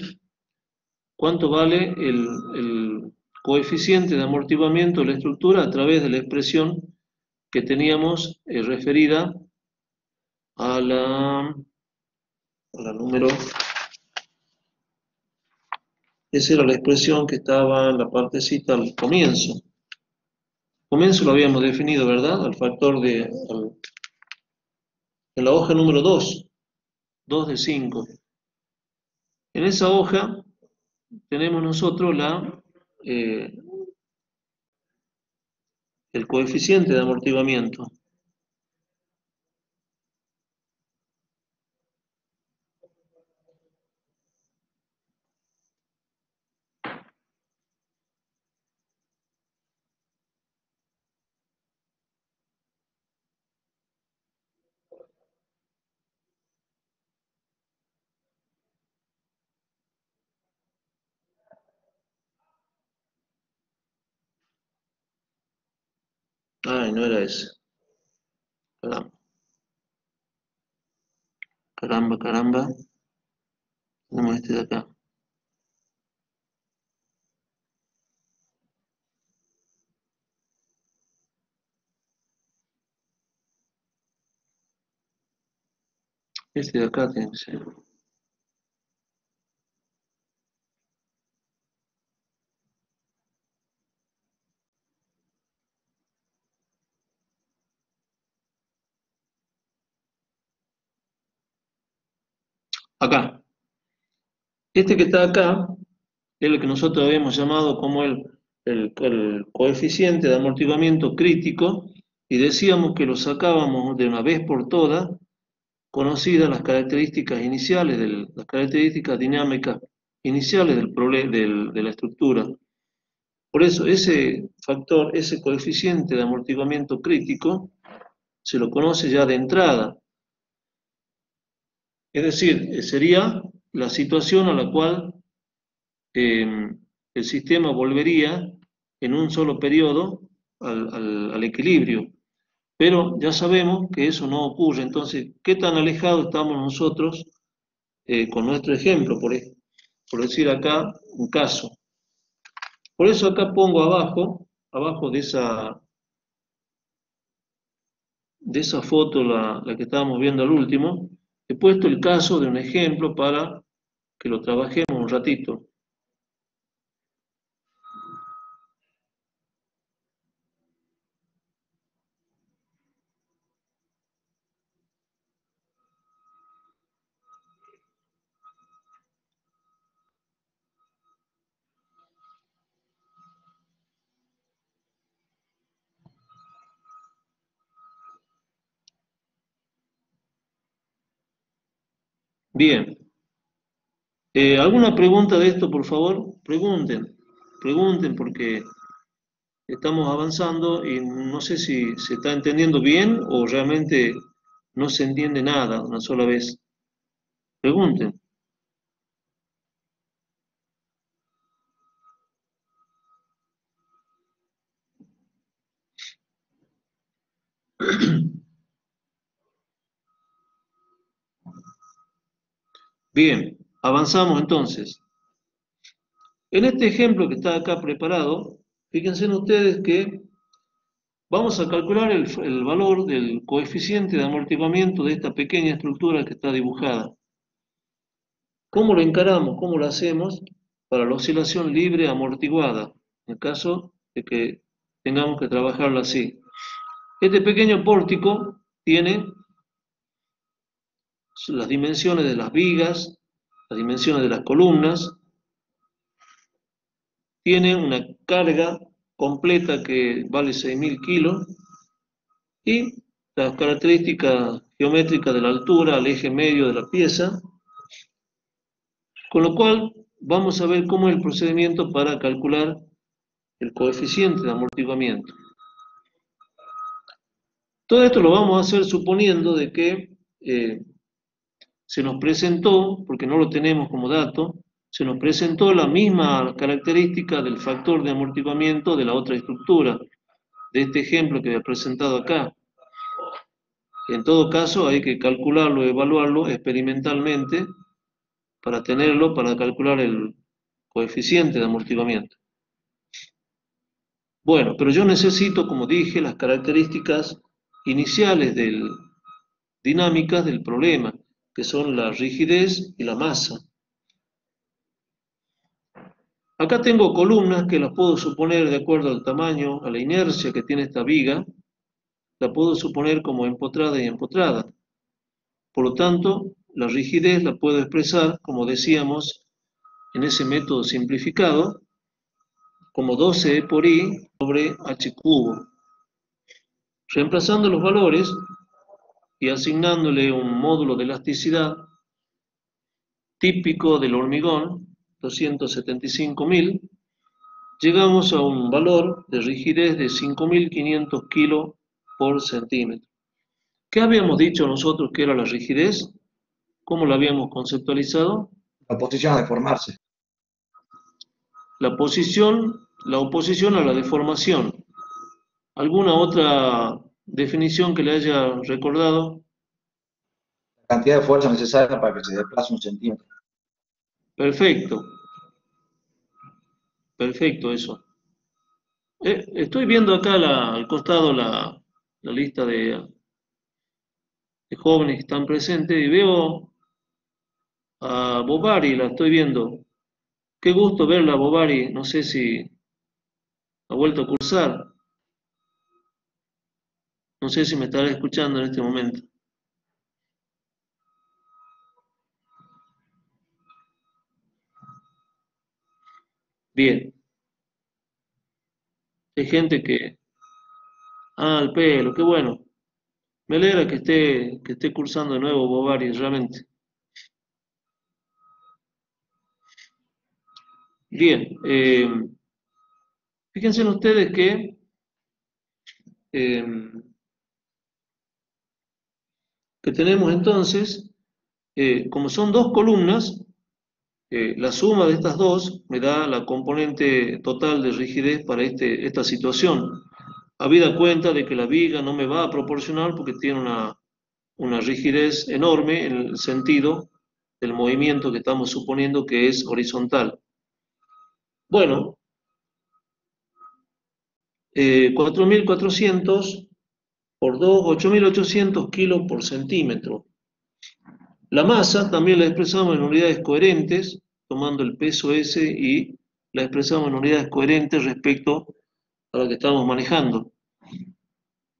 el coeficiente de amortiguamiento de la estructura a través de la expresión que teníamos referida a la número, esa era la expresión que estaba en la partecita al comienzo. Al comienzo lo habíamos definido, ¿verdad? Al factor en la hoja número 2, 2 de 5. En esa hoja tenemos nosotros el coeficiente de amortiguamiento. Ay, no era ese. Caramba. Caramba, caramba. Tenemos este de acá. Este de acá tiene que ser. Acá. Este que está acá es lo que nosotros habíamos llamado como el coeficiente de amortiguamiento crítico, y decíamos que lo sacábamos de una vez por todas, conocidas las características iniciales, las características dinámicas iniciales de la estructura. Por eso ese factor, ese coeficiente de amortiguamiento crítico, se lo conoce ya de entrada. Es decir, sería la situación a la cual el sistema volvería en un solo periodo al equilibrio. Pero ya sabemos que eso no ocurre. Entonces, ¿qué tan alejados estamos nosotros con nuestro ejemplo? Por decir acá un caso. Por eso acá pongo abajo de esa foto, la que estábamos viendo al último, he puesto el caso de un ejemplo para que lo trabajemos un ratito. Bien. ¿Alguna pregunta de esto, por favor? Pregunten porque estamos avanzando y no sé si se está entendiendo bien o realmente no se entiende nada una sola vez. Pregunten. Bien, avanzamos entonces. En este ejemplo que está acá preparado, fíjense ustedes que vamos a calcular el valor del coeficiente de amortiguamiento de esta pequeña estructura que está dibujada. ¿Cómo lo encaramos? ¿Cómo lo hacemos para la oscilación libre amortiguada? En el caso de que tengamos que trabajarlo así. Este pequeño pórtico tiene las dimensiones de las vigas, las dimensiones de las columnas, tiene una carga completa que vale 6.000 kilos y las características geométricas de la altura al eje medio de la pieza, con lo cual vamos a ver cómo es el procedimiento para calcular el coeficiente de amortiguamiento. Todo esto lo vamos a hacer suponiendo de que se nos presentó, porque no lo tenemos como dato, se nos presentó la misma característica del factor de amortiguamiento de la otra estructura, de este ejemplo que había presentado acá. En todo caso hay que calcularlo, evaluarlo experimentalmente para tenerlo, para calcular el coeficiente de amortiguamiento. Bueno, pero yo necesito, como dije, las características iniciales del dinámicas del problema, que son la rigidez y la masa. Acá tengo columnas que las puedo suponer de acuerdo al tamaño, a la inercia que tiene esta viga, la puedo suponer como empotrada y empotrada. Por lo tanto, la rigidez la puedo expresar, como decíamos, en ese método simplificado, como 12E por I sobre H cubo. Reemplazando los valores y asignándole un módulo de elasticidad típico del hormigón, 275.000, llegamos a un valor de rigidez de 5.500 kilos por centímetro. ¿Qué habíamos dicho nosotros que era la rigidez? ¿Cómo la habíamos conceptualizado? La oposición a deformarse. La oposición a la deformación. ¿Alguna otra definición que le haya recordado? La cantidad de fuerza necesaria para que se desplace 1 centímetro. Perfecto. Perfecto eso. Estoy viendo acá al costado la lista de jóvenes que están presentes y veo a Bobari, la estoy viendo. Qué gusto verla, Bobari. No sé si ha vuelto a cursar. No sé si me estará escuchando en este momento. Bien. Hay gente que... Ah, el pelo, qué bueno. Me alegra que esté cursando de nuevo Bobari, realmente. Bien. Fíjense ustedes que tenemos entonces, como son dos columnas, la suma de estas dos me da la componente total de rigidez para esta situación. Habida cuenta de que la viga no me va a proporcionar porque tiene una rigidez enorme en el sentido del movimiento que estamos suponiendo que es horizontal. Bueno, 4.400 por 2, 8.800 kilos por centímetro. La masa también la expresamos en unidades coherentes, tomando el peso S y la expresamos en unidades coherentes respecto a lo que estamos manejando.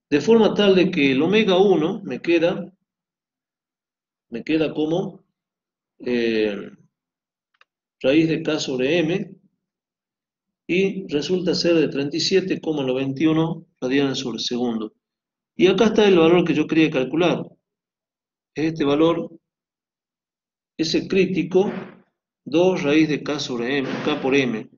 De forma tal de que el omega 1 me queda como raíz de K sobre M y resulta ser de 37,91 radianes sobre segundo. Y acá está el valor que yo quería calcular. Este valor es el crítico 2 raíz de K sobre M, K por M.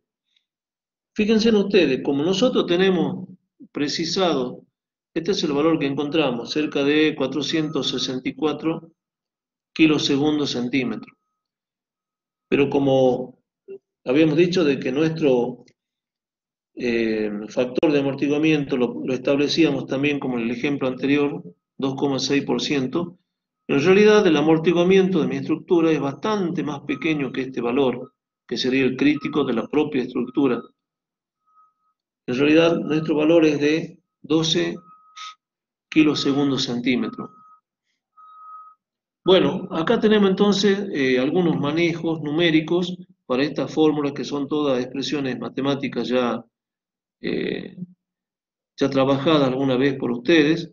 Fíjense en ustedes, como nosotros tenemos precisado, este es el valor que encontramos, cerca de 464 kilosegundos centímetros. Pero como habíamos dicho de que nuestro factor de amortiguamiento lo establecíamos también como en el ejemplo anterior, 2,6%, en realidad el amortiguamiento de mi estructura es bastante más pequeño que este valor, que sería el crítico de la propia estructura. En realidad nuestro valor es de 12 kilosegundos centímetros. Bueno, acá tenemos entonces algunos manejos numéricos para estas fórmulas que son todas expresiones matemáticas ya trabajadas alguna vez por ustedes.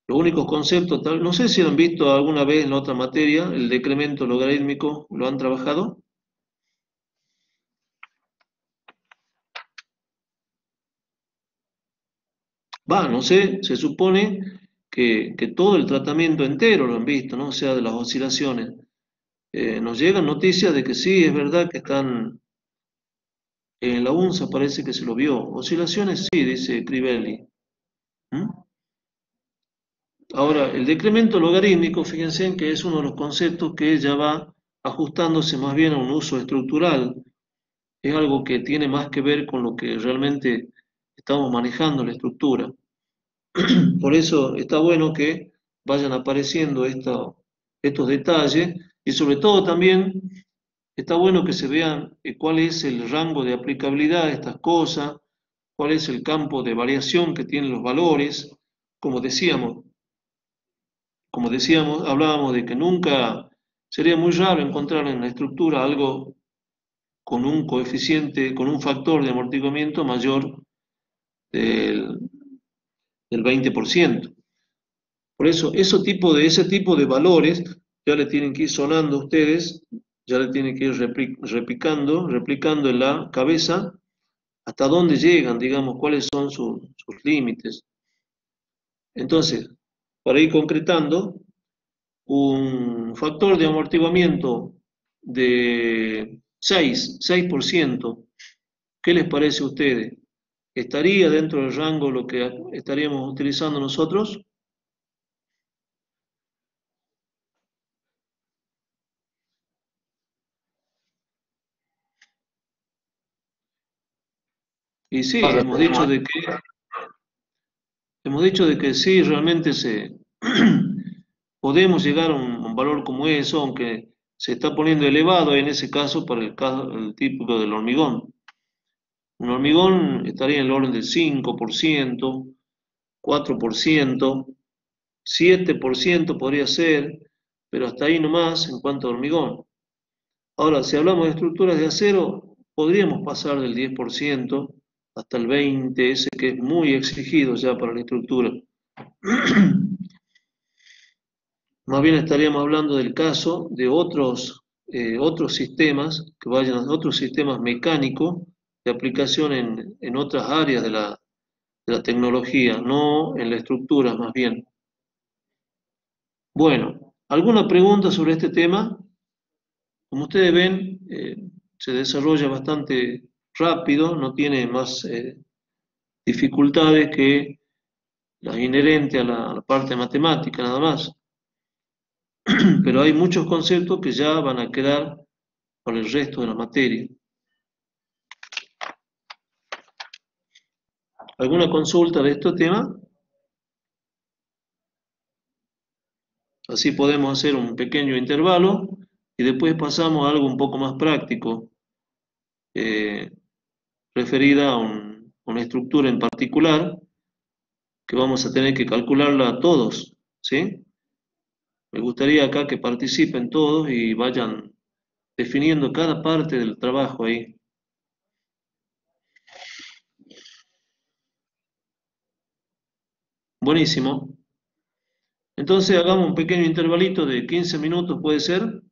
Los únicos conceptos, no sé si lo han visto alguna vez en la otra materia, el decremento logarítmico, ¿lo han trabajado? No sé, se supone que todo el tratamiento entero lo han visto, ¿no? O sea, de las oscilaciones. Nos llegan noticias de que sí, es verdad que están... En la UNSA parece que se lo vio. Oscilaciones sí, dice Crivelli. Ahora, el decremento logarítmico, fíjense en que es uno de los conceptos que ya va ajustándose más bien a un uso estructural. Es algo que tiene más que ver con lo que realmente estamos manejando la estructura. Por eso está bueno que vayan apareciendo estos detalles y sobre todo también está bueno que se vean cuál es el rango de aplicabilidad de estas cosas, cuál es el campo de variación que tienen los valores. Como decíamos, como decíamos, hablábamos de que nunca, sería muy raro encontrar en la estructura algo con un coeficiente, con un factor de amortiguamiento mayor del, del 20%. Por eso, ese tipo de valores ya le tienen que ir sonando a ustedes, ya le tienen que ir replicando en la cabeza hasta dónde llegan, digamos, cuáles son sus límites. Entonces, para ir concretando, un factor de amortiguamiento de 6%, ¿qué les parece a ustedes? ¿Estaría dentro del rango lo que estaríamos utilizando nosotros? Y sí, hemos dicho de que sí, realmente podemos llegar a un valor como eso, aunque se está poniendo elevado en ese caso para el típico del hormigón. Un hormigón estaría en el orden del 5%, 4%, 7% podría ser, pero hasta ahí nomás en cuanto a hormigón. Ahora, si hablamos de estructuras de acero, podríamos pasar del 10% hasta el 20%, ese que es muy exigido ya para la estructura. Más bien estaríamos hablando del caso de otros sistemas, que vayan a otros sistemas mecánicos de aplicación en otras áreas de la tecnología, no en la estructura más bien. Bueno, ¿alguna pregunta sobre este tema? Como ustedes ven, se desarrolla bastante rápido, no tiene más dificultades que las inherentes a la parte matemática nada más. Pero hay muchos conceptos que ya van a quedar para el resto de la materia. ¿Alguna consulta de este tema? Así podemos hacer un pequeño intervalo y después pasamos a algo un poco más práctico, referida a una estructura en particular que vamos a tener que calcularla todos, ¿sí? Me gustaría acá que participen todos y vayan definiendo cada parte del trabajo ahí. Buenísimo. Entonces hagamos un pequeño intervalito de 15 minutos, ¿puede ser?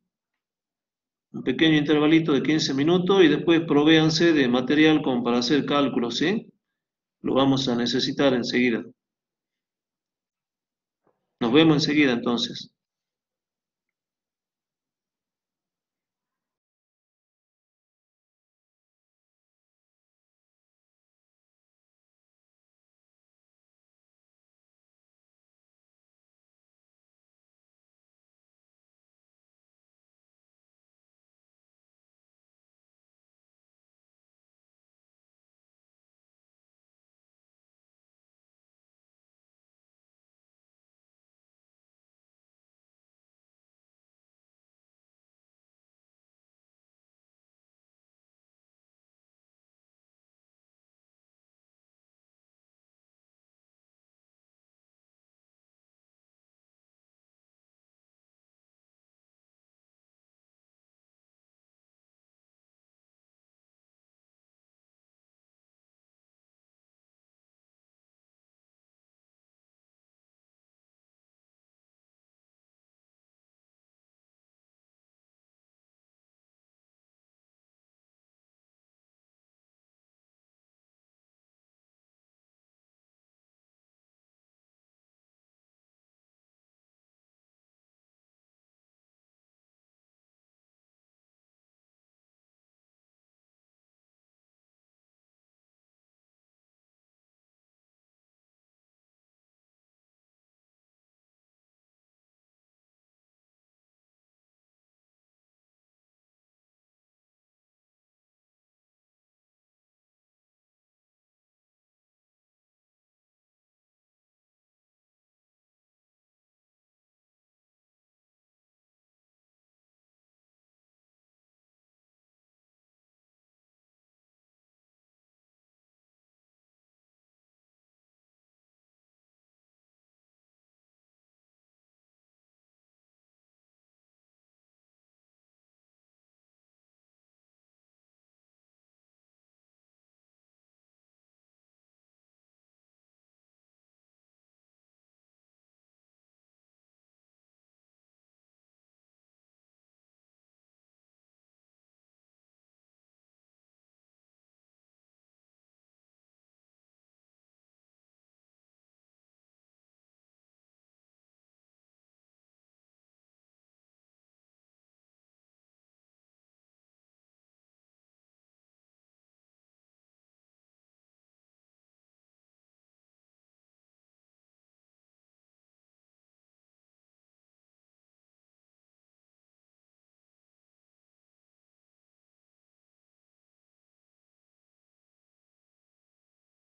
Un pequeño intervalito de 15 minutos y después provéanse de material como para hacer cálculos, ¿sí? Lo vamos a necesitar enseguida. Nos vemos enseguida entonces.